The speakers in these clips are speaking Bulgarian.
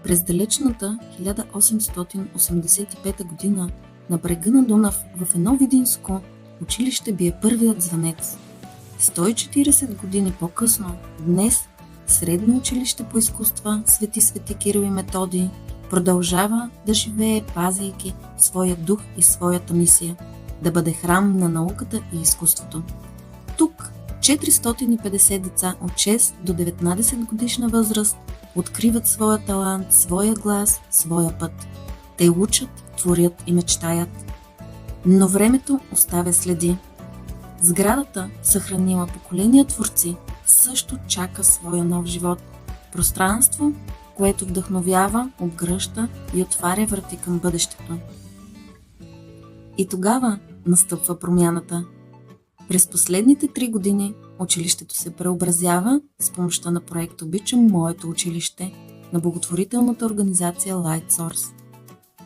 През далечната 1885 година на брега на Дунав в едно видинско училище бие първият звънец. 140 години по-късно, днес Средно училище по изкуства Свети Кирил и Методий продължава да живее, пазейки своя дух и своята мисия – да бъде храм на науката и изкуството. Тук 450 деца от 6 до 19 годишна възраст откриват своя талант, своя глас, своя път. Те учат, творят и мечтаят. Но времето оставя следи. Сградата, съхранила поколения творци, също чака своя нов живот. Пространство, което вдъхновява, обгръща и отваря врати към бъдещето. И тогава настъпва промяната. През последните 3 години училището се преобразява с помощта на проект "Обичам моето училище" на благотворителната организация Lightsource.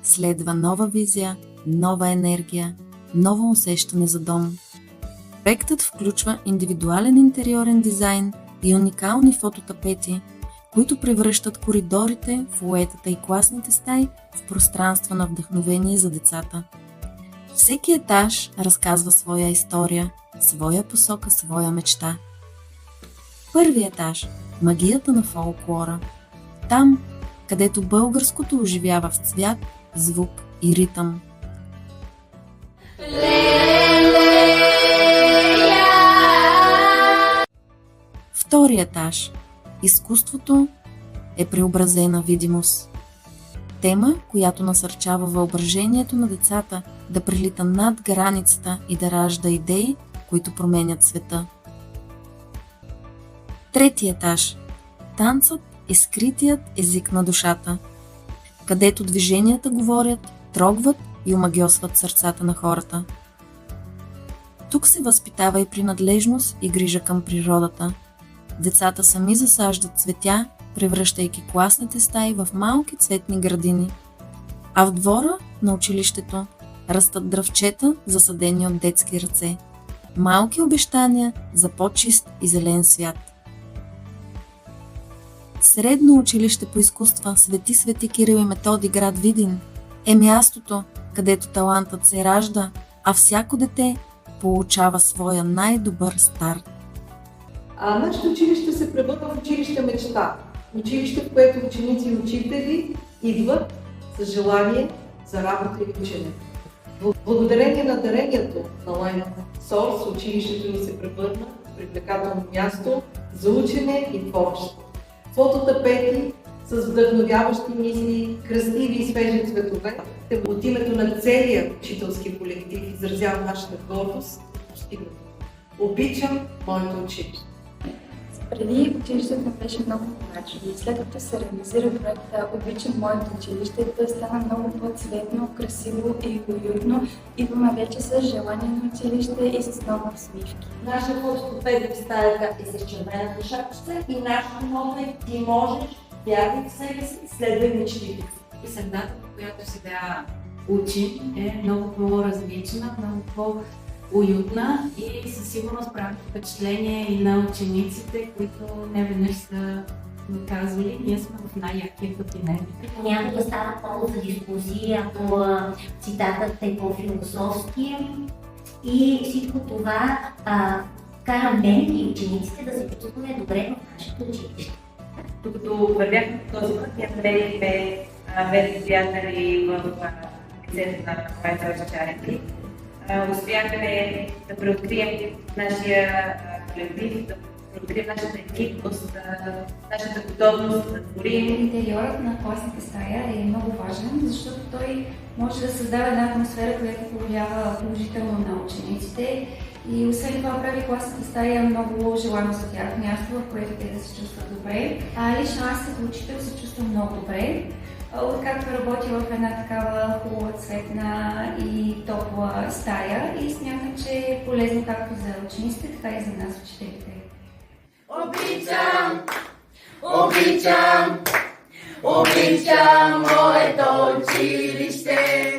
Следва нова визия, нова енергия, ново усещане за дом. Проектът включва индивидуален интериорен дизайн и уникални фототапети, които превръщат коридорите, фоетата и класните стаи в пространства на вдъхновение за децата. Всеки етаж разказва своя история, своя посока, своя мечта. Първи етаж – магията на фолклора. Там, където българското оживява в цвят, звук и ритъм. Втори етаж – изкуството е преобразена видимост. Тема, която насърчава въображението на децата да прелита над границата и да ражда идеи, които променят света. Трети етаж – танцът е скритият език на душата, където движенията говорят, трогват и омагьосват сърцата на хората. Тук се възпитава и принадлежност и грижа към природата. Децата сами засаждат цветя, превръщайки класните стаи в малки цветни градини. А в двора на училището растат дръвчета, засадени от детски ръце. Малки обещания за по-чист и зелен свят. Средно училище по изкуства Свети Кирил и Методий, град Видин, е мястото, където талантът се ражда, а всяко дете получава своя най-добър старт. Нашето училище се превърна в училище мечта. Училище, в което ученици и учители идват с желание за работа и учене. Благодарение на дарението на Lightsource, училището ни се превърна в привлекателно място за учене и творчество. Фототапети с вдъхновяващи мисли, красиви и свежи цветове. От името на целия учителски колектив изразявам нашата гордост и постигнато. Обичам моето училище. Преди училището беше много повече и след като се реализира проекта "Обичам моето училище", то стана много по-цветно, красиво и уютно. Идваме вече с желание на училище и с много усмивки. Нашия фототапет в стаята е с червената шапчица и нашата нота е "Ти можеш, вярвай в себе си, следвай мечтите". И средата, в която сега учим, е много по-различна, много по-уютна и със сигурност прави впечатление и на учениците, които не веднъж са ми казвали: "Ние сме в най-якия кабинет". Някога става повод за дискусии, ако цитатът е по-философски, и всичко това кара мен и учениците да се чувстваме добре в нашето училище. Докато вървяхме по този път, ние намерихме верни приятели в лицето на Lightsource Charity. Успяхме да преоткрием нашия колектив, да преоткрием нашата екипност, нашата готовност да творим. Интериорът на класната стая е много важен, защото той може да създава една атмосфера, която повлиява положително на учениците. И освен това прави класната стая много желано за тях място, в което те да се чувстват добре. Лично аз като учител се чувствам много добре, откакто работя в една такава хубава, цветна и топла стая, и смятам, че е полезно както за учениците, така и за нас, учителите. Обичам, обичам, обичам моето училище.